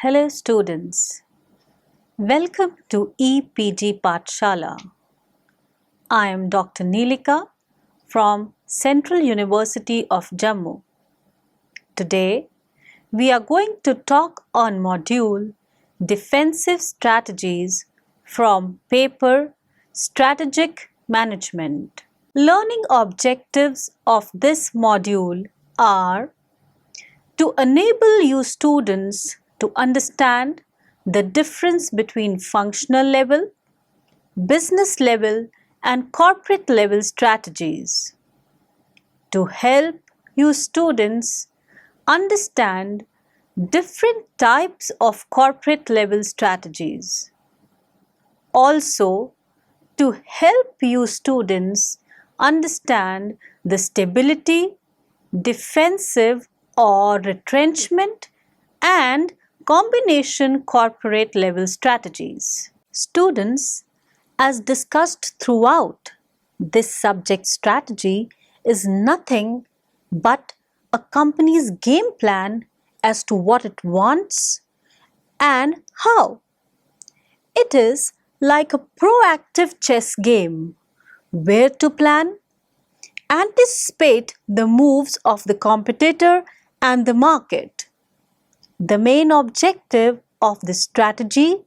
Hello students, welcome to EPG Pathshala. I am Dr. Neelika from Central University of Jammu. Today we are going to talk on module Defensive Strategies from paper Strategic Management. Learning objectives of this module are to enable you students to understand the difference between functional level, business level, and corporate level strategies. To help you students understand different types of corporate level strategies. Also, to help you students understand the stability, defensive or retrenchment, and combination corporate level strategies. Students, as discussed throughout, this subject strategy is nothing but a company's game plan as to what it wants and how. It is like a proactive chess game where to plan, anticipate the moves of the competitor and the market. The main objective of the strategy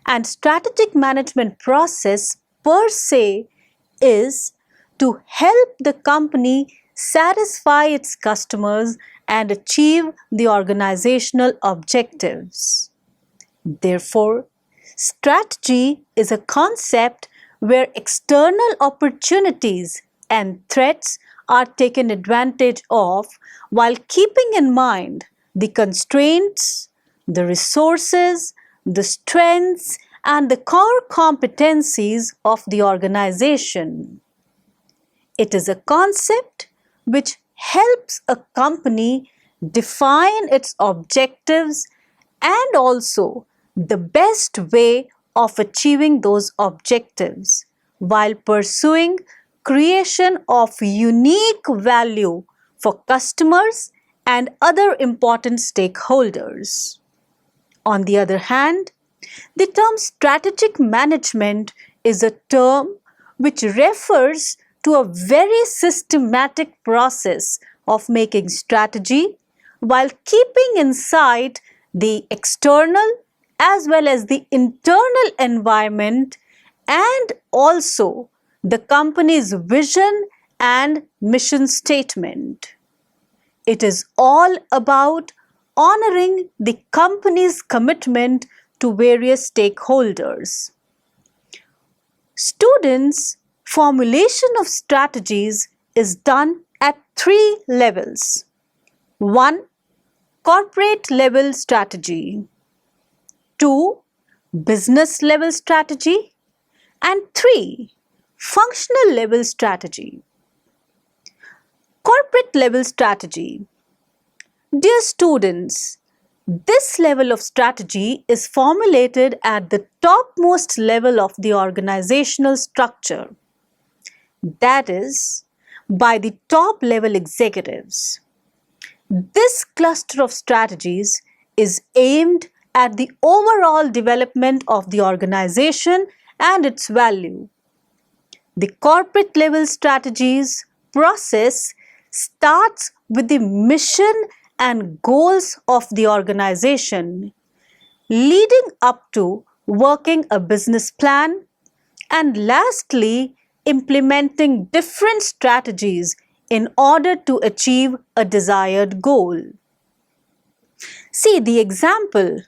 and strategic management process per se is to help the company satisfy its customers and achieve the organizational objectives. Therefore, strategy is a concept where external opportunities and threats are taken advantage of while keeping in mind the constraints, the resources, the strengths, and the core competencies of the organization. It is a concept which helps a company define its objectives and also the best way of achieving those objectives while pursuing creation of unique value for customers and other important stakeholders. On the other hand, the term strategic management is a term which refers to a very systematic process of making strategy while keeping in sight the external as well as the internal environment and also the company's vision and mission statement. It is all about honoring the company's commitment to various stakeholders. Students' formulation of strategies is done at 3 levels. 1. Corporate level strategy. 2. Business level strategy. And 3. Functional level strategy. Corporate level strategy. Dear students, this level of strategy is formulated at the topmost level of the organizational structure, that is, by the top level executives. This cluster of strategies is aimed at the overall development of the organization and its value. The corporate level strategies process starts with the mission and goals of the organization, leading up to working a business plan and lastly implementing different strategies in order to achieve a desired goal. See the example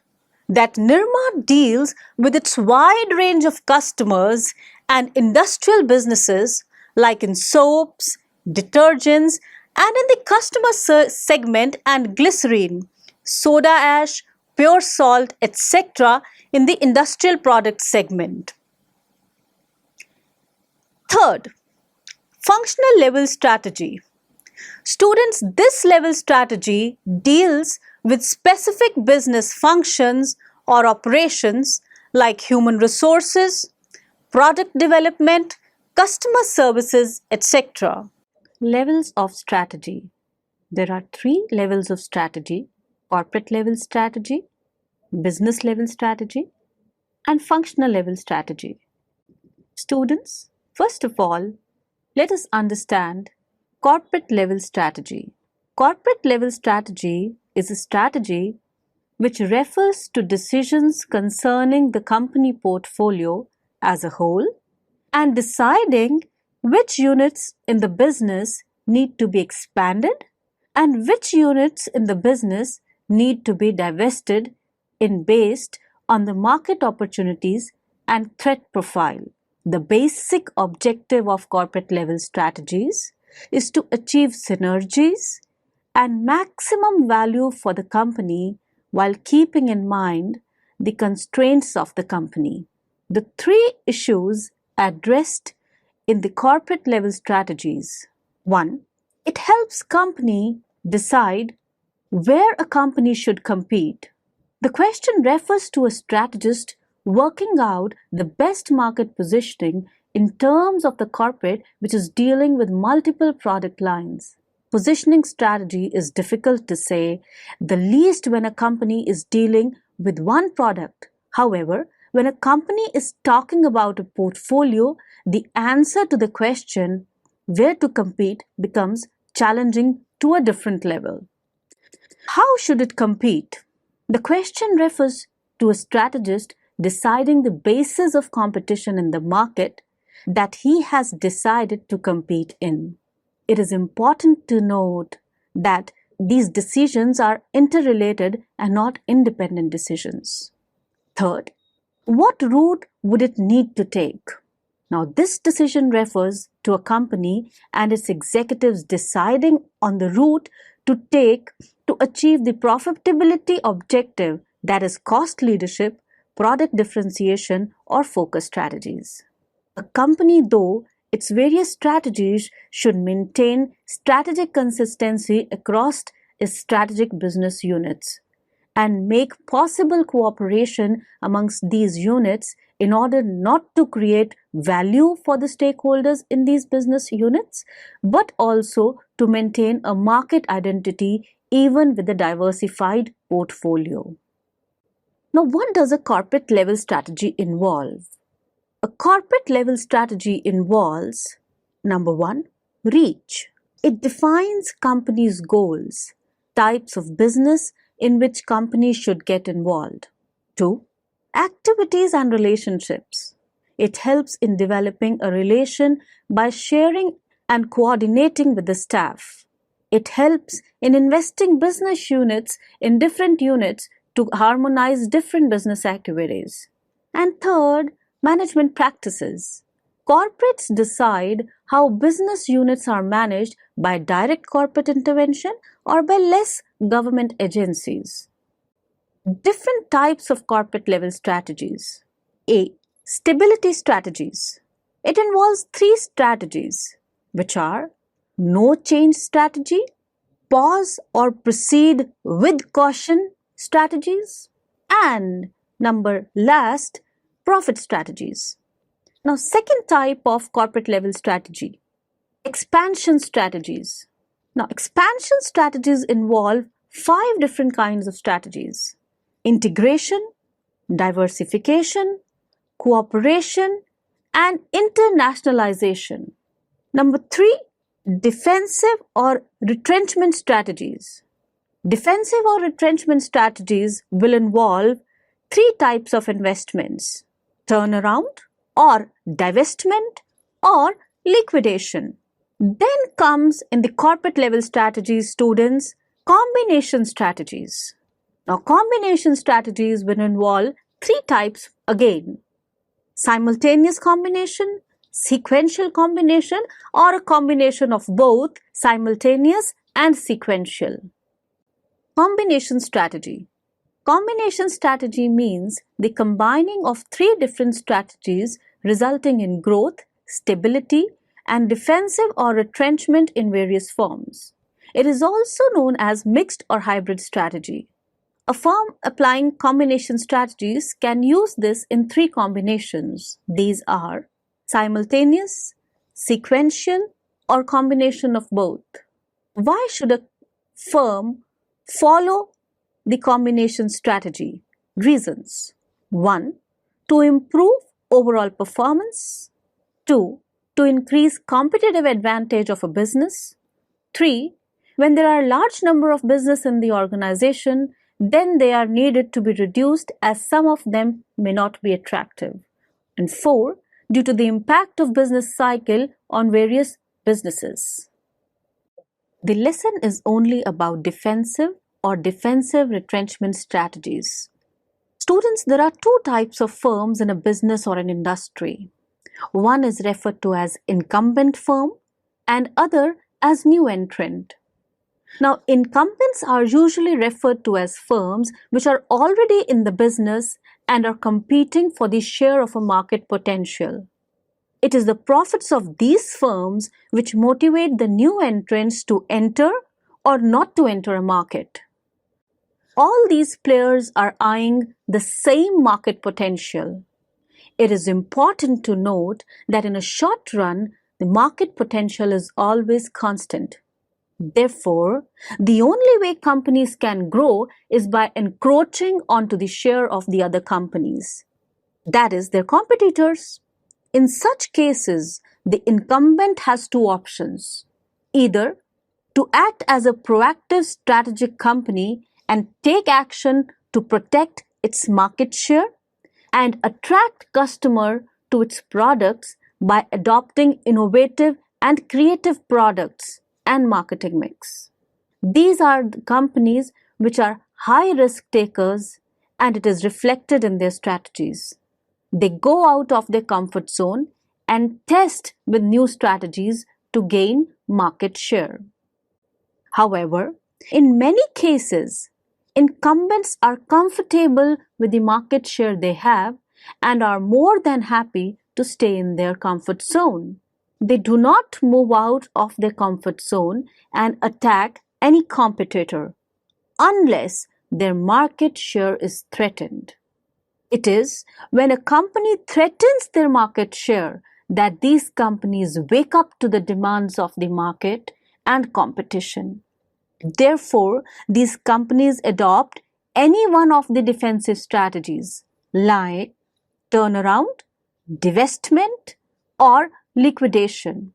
that Nirma deals with its wide range of customers and industrial businesses like in soaps, detergents, and in the customer segment and glycerine, soda ash, pure salt, etc. in the industrial product segment. Third, functional level strategy. Students, this level strategy deals with specific business functions or operations like human resources, product development, customer services, etc. Levels of strategy. There are 3 levels of strategy: corporate level strategy, business level strategy, and functional level strategy. Students, first of all, let us understand corporate level strategy. Corporate level strategy is a strategy which refers to decisions concerning the company portfolio as a whole and deciding which units in the business need to be expanded and which units in the business need to be divested in based on the market opportunities and threat profile. The basic objective of corporate level strategies is to achieve synergies and maximum value for the company while keeping in mind the constraints of the company. The three issues addressed in the corporate level strategies. 1. It helps company decide where a company should compete. The question refers to a strategist working out the best market positioning in terms of the corporate which is dealing with multiple product lines. Positioning strategy is difficult to say, the least when a company is dealing with one product. However, when a company is talking about a portfolio, the answer to the question where to compete becomes challenging to a different level. How should it compete? The question refers to a strategist deciding the basis of competition in the market that he has decided to compete in. It is important to note that these decisions are interrelated and not independent decisions. Third, what route would it need to take? Now, this decision refers to a company and its executives deciding on the route to take to achieve the profitability objective, that is cost leadership, product differentiation, or focus strategies. A company, though its various strategies, should maintain strategic consistency across its strategic business units and make possible cooperation amongst these units in order not to create value for the stakeholders in these business units, but also to maintain a market identity even with a diversified portfolio. Now, what does a corporate level strategy involve? A corporate level strategy involves number 1, reach. It defines companies' goals, types of business in which companies should get involved. 2. Activities and relationships. It helps in developing a relation by sharing and coordinating with the staff. It helps in investing business units in different units to harmonize different business activities. And third, management practices. Corporates decide how business units are managed by direct corporate intervention or by less government agencies. Different types of corporate level strategies. A. Stability strategies. It involves three strategies, which are no change strategy, pause or proceed with caution strategies, and number last, profit strategies. Now, second type of corporate level strategy, expansion strategies. Now, expansion strategies involve 5 different kinds of strategies: integration, diversification, cooperation, and internationalization. Number 3, defensive or retrenchment strategies. Defensive or retrenchment strategies will involve 3 types of investments: turnaround, or divestment, or liquidation. Then comes in the corporate level strategies, students, combination strategies. Now, combination strategies will involve 3 types again: simultaneous combination, sequential combination, or a combination of both simultaneous and sequential. Combination strategy. Combination strategy means the combining of 3 different strategies resulting in growth, stability, and defensive or retrenchment in various forms. It is also known as mixed or hybrid strategy. A firm applying combination strategies can use this in 3 combinations. These are simultaneous, sequential, or combination of both. Why should a firm follow the combination strategy? Reasons: 1. To improve overall performance. 2. To increase competitive advantage of a business. 3. When there are a large number of business in the organization, then they are needed to be reduced as some of them may not be attractive. And 4. Due to the impact of business cycle on various businesses. The lesson is only about defensive or defensive retrenchment strategies. Students, there are two types of firms in a business or an industry. One is referred to as incumbent firm and other as new entrant. Now, incumbents are usually referred to as firms which are already in the business and are competing for the share of a market potential. It is the profits of these firms which motivate the new entrants to enter or not to enter a market. All these players are eyeing the same market potential. It is important to note that in a short run, the market potential is always constant. Therefore, the only way companies can grow is by encroaching onto the share of the other companies, that is, their competitors. In such cases, the incumbent has two options: either to act as a proactive strategic company and take action to protect its market share and attract customer to its products by adopting innovative and creative products and marketing mix. These are the companies which are high risk takers, and it is reflected in their strategies. They go out of their comfort zone and test with new strategies to gain market share. However, in many cases, incumbents are comfortable with the market share they have and are more than happy to stay in their comfort zone. They do not move out of their comfort zone and attack any competitor unless their market share is threatened. It is when a company threatens their market share that these companies wake up to the demands of the market and competition. Therefore, these companies adopt any one of the defensive strategies like turnaround, divestment, or liquidation.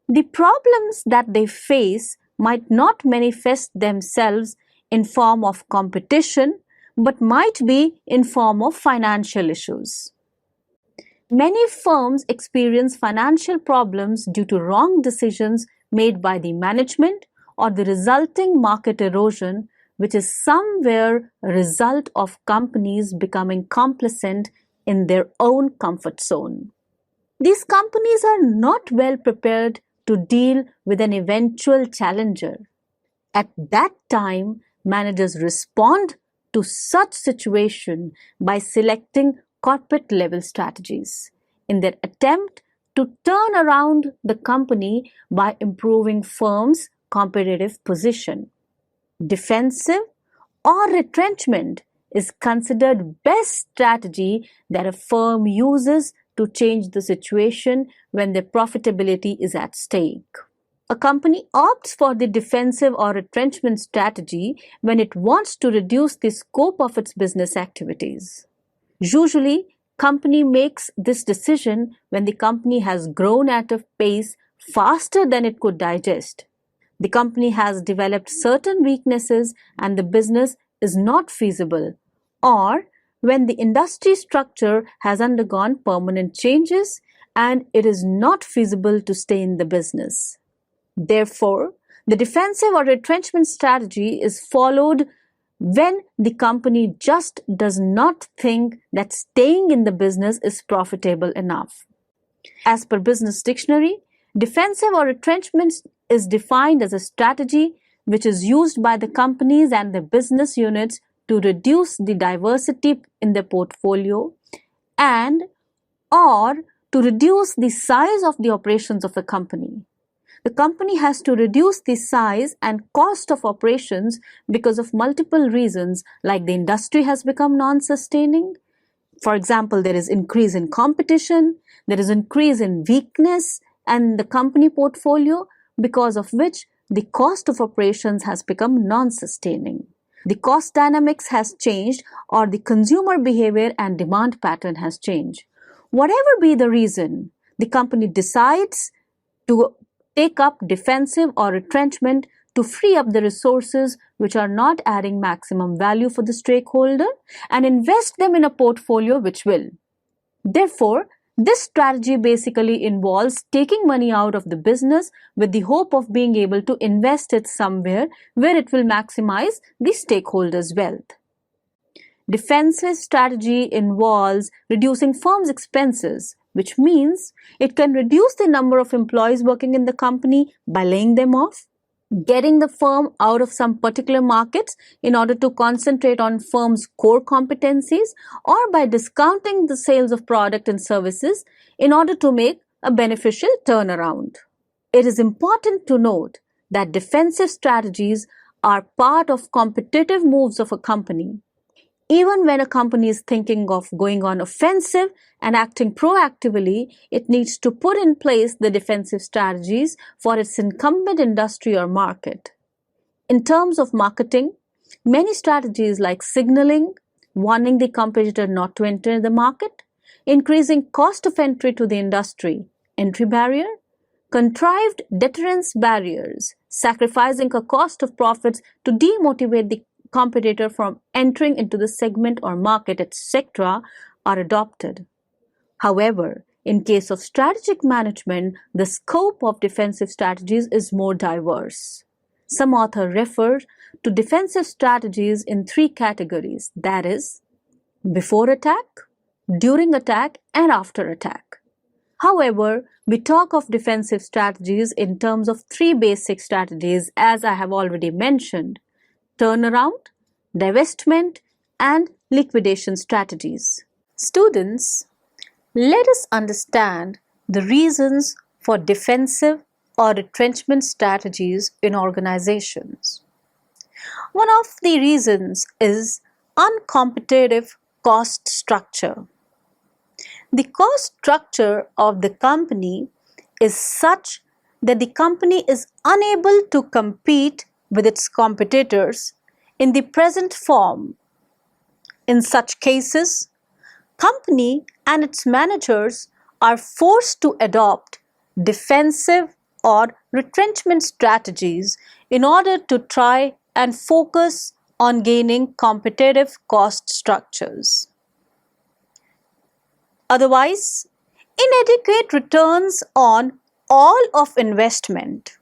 The problems that they face might not manifest themselves in form of competition, but might be in form of financial issues. Many firms experience financial problems due to wrong decisions made by the management or the resulting market erosion, which is somewhere a result of companies becoming complacent in their own comfort zone. These companies are not well prepared to deal with an eventual challenger. At that time, managers respond to such situation by selecting corporate level strategies in their attempt to turn around the company by improving firm's competitive position. Defensive or retrenchment is considered best strategy that a firm uses to change the situation when their profitability is at stake. A company opts for the defensive or retrenchment strategy when it wants to reduce the scope of its business activities. Usually, company makes this decision when the company has grown at a pace faster than it could digest. The company has developed certain weaknesses and the business is not feasible, or when the industry structure has undergone permanent changes and it is not feasible to stay in the business. Therefore, the defensive or retrenchment strategy is followed when the company just does not think that staying in the business is profitable enough. As per Business Dictionary, defensive or retrenchment is defined as a strategy which is used by the companies and the business units to reduce the diversity in their portfolio and or to reduce the size of the operations of a company. The company has to reduce the size and cost of operations because of multiple reasons, like the industry has become non-sustaining. For example, there is increase in competition, there is increase in weakness and the company portfolio, because of which the cost of operations has become non-sustaining. The cost dynamics has changed or the consumer behavior and demand pattern has changed. Whatever be the reason, the company decides to take up defensive or retrenchment to free up the resources which are not adding maximum value for the stakeholder and invest them in a portfolio which will. Therefore, this strategy basically involves taking money out of the business with the hope of being able to invest it somewhere where it will maximize the stakeholders' wealth. Defensive strategy involves reducing firm's expenses, which means it can reduce the number of employees working in the company by laying them off, getting the firm out of some particular markets in order to concentrate on firm's core competencies, or by discounting the sales of product and services in order to make a beneficial turnaround. It is important to note that defensive strategies are part of competitive moves of a company. Even when a company is thinking of going on offensive and acting proactively, it needs to put in place the defensive strategies for its incumbent industry or market. In terms of marketing, many strategies like signaling, warning the competitor not to enter the market, increasing cost of entry to the industry, entry barrier, contrived deterrence barriers, sacrificing a cost of profits to demotivate the competitor from entering into the segment or market, etc., are adopted. However, in case of strategic management, the scope of defensive strategies is more diverse. Some authors refer to defensive strategies in three categories, that is, before attack, during attack, and after attack. However, we talk of defensive strategies in terms of three basic strategies, as I have already mentioned: turnaround, divestment, and liquidation strategies. Students, let us understand the reasons for defensive or retrenchment strategies in organizations. One of the reasons is uncompetitive cost structure. The cost structure of the company is such that the company is unable to compete with its competitors in the present form. In such cases, company and its managers are forced to adopt defensive or retrenchment strategies in order to try and focus on gaining competitive cost structures. Otherwise, inadequate returns on all of investment.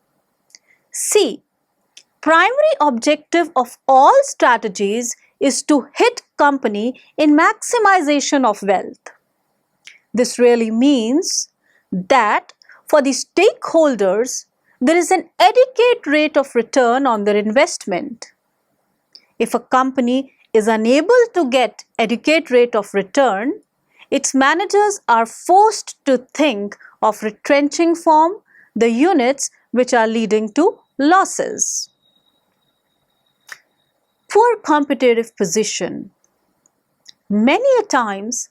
C. Primary objective of all strategies is to hit company in maximization of wealth. This really means that for the stakeholders, there is an adequate rate of return on their investment. If a company is unable to get adequate rate of return, its managers are forced to think of retrenching from the units which are leading to losses. Poor competitive position. Many a times,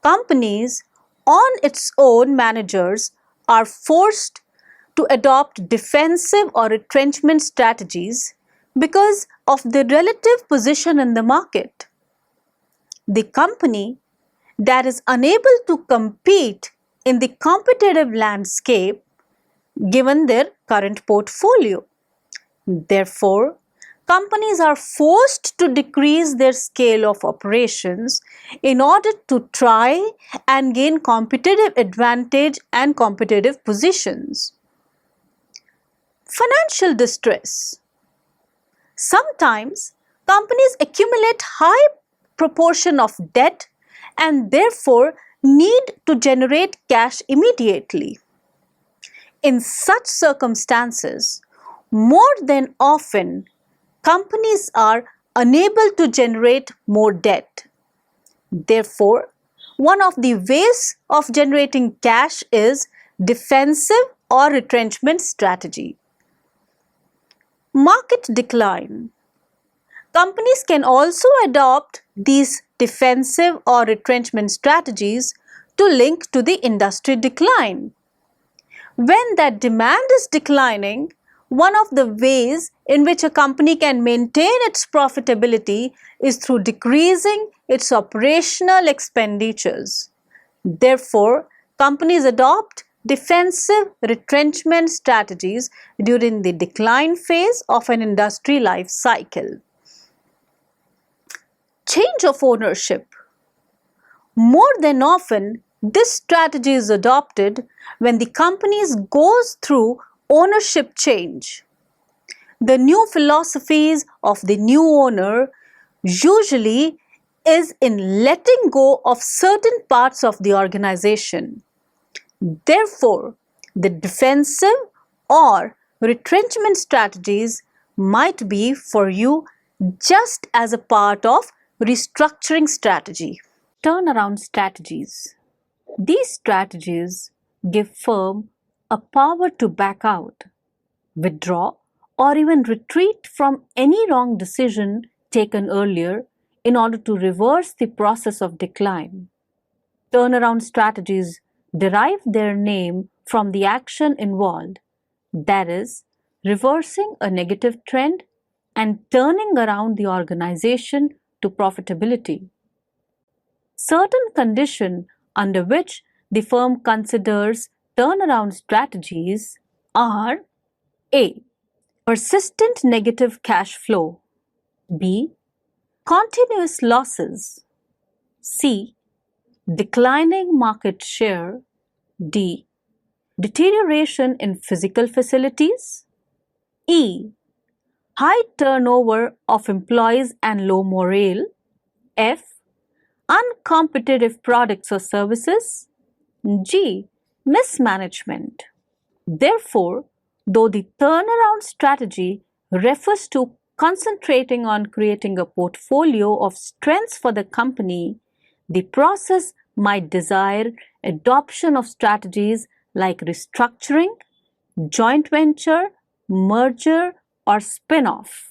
companies on its own managers are forced to adopt defensive or retrenchment strategies because of the relative position in the market. The company that is unable to compete in the competitive landscape given their current portfolio. Therefore, companies are forced to decrease their scale of operations in order to try and gain competitive advantage and competitive positions. Financial distress. Sometimes companies accumulate high proportion of debt and therefore need to generate cash immediately. In such circumstances, more than often, companies are unable to generate more debt. Therefore, one of the ways of generating cash is defensive or retrenchment strategy. Market decline. Companies can also adopt these defensive or retrenchment strategies to link to the industry decline. When that demand is declining, One of the ways in which a company can maintain its profitability is through decreasing its operational expenditures. Therefore, companies adopt defensive retrenchment strategies during the decline phase of an industry life cycle. Change of ownership. More than often, this strategy is adopted when the company goes through ownership change. The new philosophies of the new owner usually is in letting go of certain parts of the organization. Therefore, the defensive or retrenchment strategies might be for you just as a part of restructuring strategy. Turnaround strategies. These strategies give firm a power to back out, withdraw, or even retreat from any wrong decision taken earlier in order to reverse the process of decline. Turnaround strategies derive their name from the action involved, that is, reversing a negative trend and turning around the organization to profitability. Certain conditions under which the firm considers turnaround strategies are: A. Persistent negative cash flow. B. Continuous losses. C. Declining market share. D. Deterioration in physical facilities. E. High turnover of employees and low morale. F. Uncompetitive products or services. G. Mismanagement. Therefore, though the turnaround strategy refers to concentrating on creating a portfolio of strengths for the company, the process might desire adoption of strategies like restructuring, joint venture, merger, or spin-off.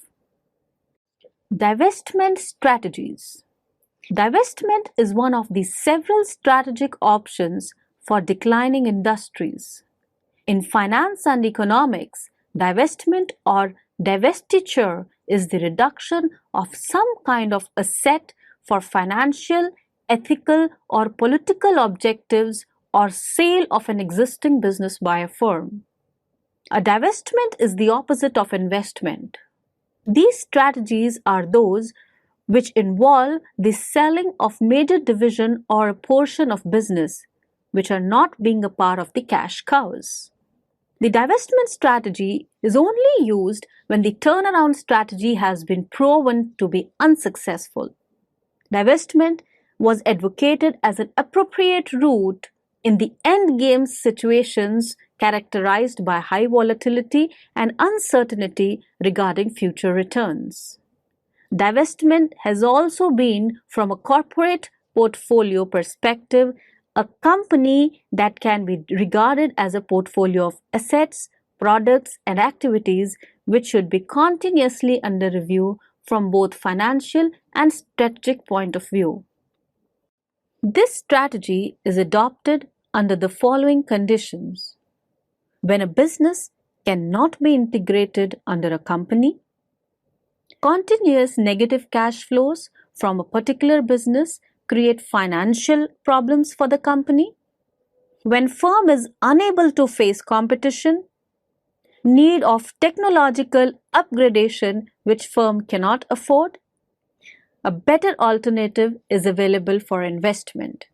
Divestment strategies. Divestment is one of the several strategic options for declining industries. In finance and economics, divestment or divestiture is the reduction of some kind of asset for financial, ethical, or political objectives or sale of an existing business by a firm. A divestment is the opposite of investment. These strategies are those which involve the selling of major division or a portion of business, which are not being a part of the cash cows. The divestment strategy is only used when the turnaround strategy has been proven to be unsuccessful. Divestment was advocated as an appropriate route in the endgame situations characterized by high volatility and uncertainty regarding future returns. Divestment has also been, from a corporate portfolio perspective, a company that can be regarded as a portfolio of assets, products, and activities which should be continuously under review from both financial and strategic point of view. This strategy is adopted under the following conditions: when a business cannot be integrated under a company, continuous negative cash flows from a particular business create financial problems for the company, when firm is unable to face competition, need of technological upgradation which firm cannot afford, a better alternative is available for investment.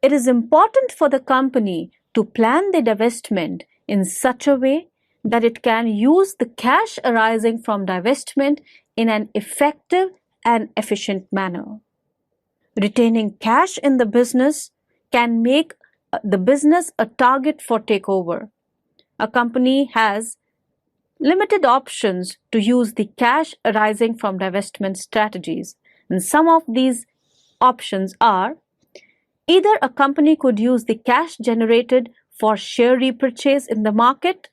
It is important for the company to plan the divestment in such a way that it can use the cash arising from divestment in an effective and efficient manner. Retaining cash in the business can make the business a target for takeover. A company has limited options to use the cash arising from divestment strategies, and some of these options are: either a company could use the cash generated for share repurchase in the market.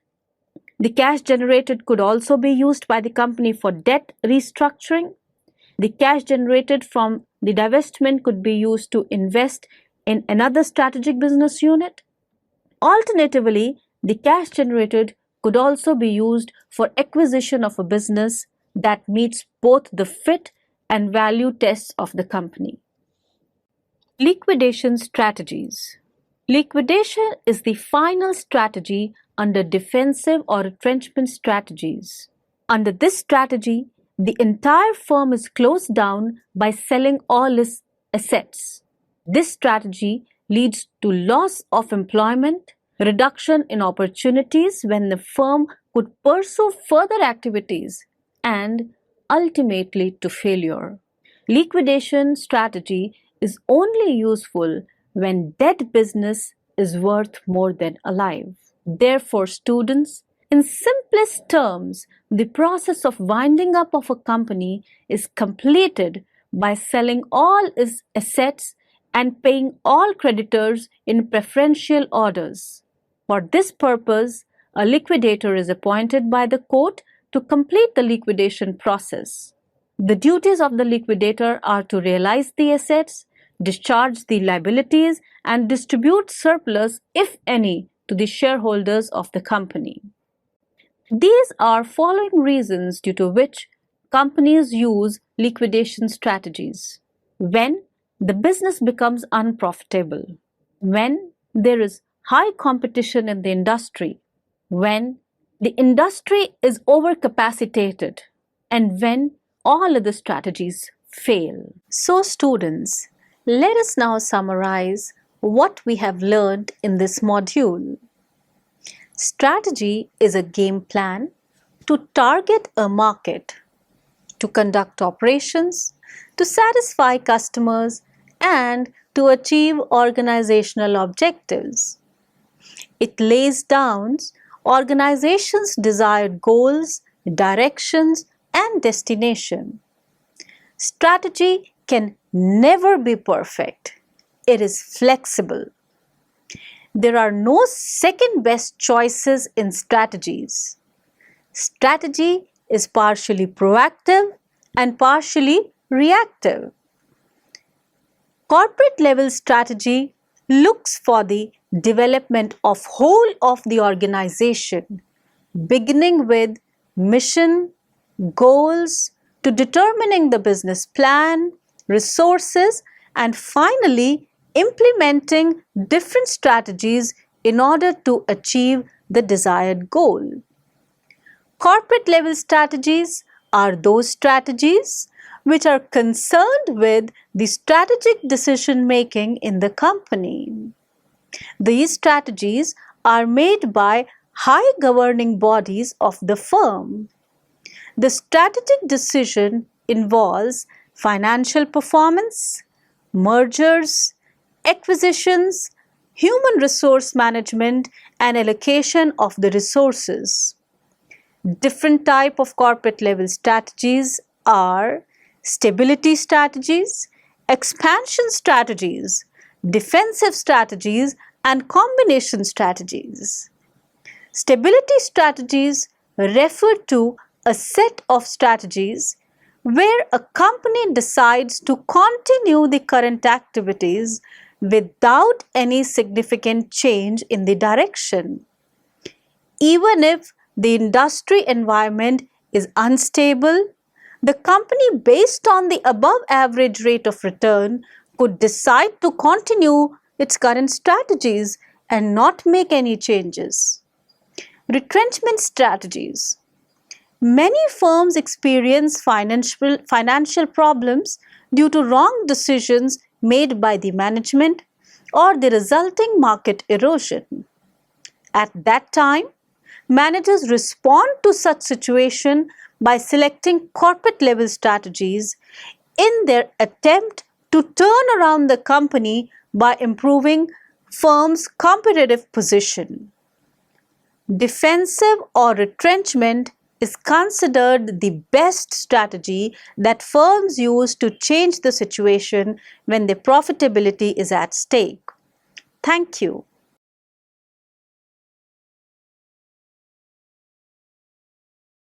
The cash generated could also be used by the company for debt restructuring. The cash generated from the divestment could be used to invest in another strategic business unit. Alternatively, the cash generated could also be used for acquisition of a business that meets both the fit and value tests of the company. Liquidation strategies. Liquidation is the final strategy under defensive or retrenchment strategies. Under this strategy, the entire firm is closed down by selling all its assets. This strategy leads to loss of employment, reduction in opportunities when the firm could pursue further activities, and ultimately to failure. Liquidation strategy is only useful when dead business is worth more than alive. Therefore, students, in simplest terms, the process of winding up of a company is completed by selling all its assets and paying all creditors in preferential orders. For this purpose, a liquidator is appointed by the court to complete the liquidation process. The duties of the liquidator are to realize the assets, discharge the liabilities, and distribute surplus, if any, to the shareholders of the company. These are following reasons due to which companies use liquidation strategies. When the business becomes unprofitable, when there is high competition in the industry, when the industry is overcapacitated, and when all other strategies fail. So, students, let us now summarize what we have learned in this module. Strategy is a game plan to target a market, to conduct operations, to satisfy customers, and to achieve organizational objectives. It lays down organizations' desired goals, directions, and destination. Strategy can never be perfect. It is flexible. There are no second best choices in strategies. Strategy is partially proactive and partially reactive. Corporate level strategy looks for the development of whole of the organization, beginning with mission, goals, to determining the business plan, resources, and finally implementing different strategies in order to achieve the desired goal. Corporate level strategies are those strategies which are concerned with the strategic decision making in the company. These strategies are made by high governing bodies of the firm. The strategic decision involves financial performance, mergers, acquisitions, human resource management, and allocation of the resources. Different types of corporate level strategies are stability strategies, expansion strategies, defensive strategies, and combination strategies. Stability strategies refer to a set of strategies where a company decides to continue the current activities without any significant change in the direction. Even if the industry environment is unstable, the company, based on the above average rate of return, could decide to continue its current strategies and not make any changes. Retrenchment strategies. Many firms experience financial problems due to wrong decisions made by the management or the resulting market erosion. At that time, managers respond to such situation by selecting corporate level strategies in their attempt to turn around the company by improving firm's competitive position. Defensive or retrenchment is considered the best strategy that firms use to change the situation when their profitability is at stake. Thank you.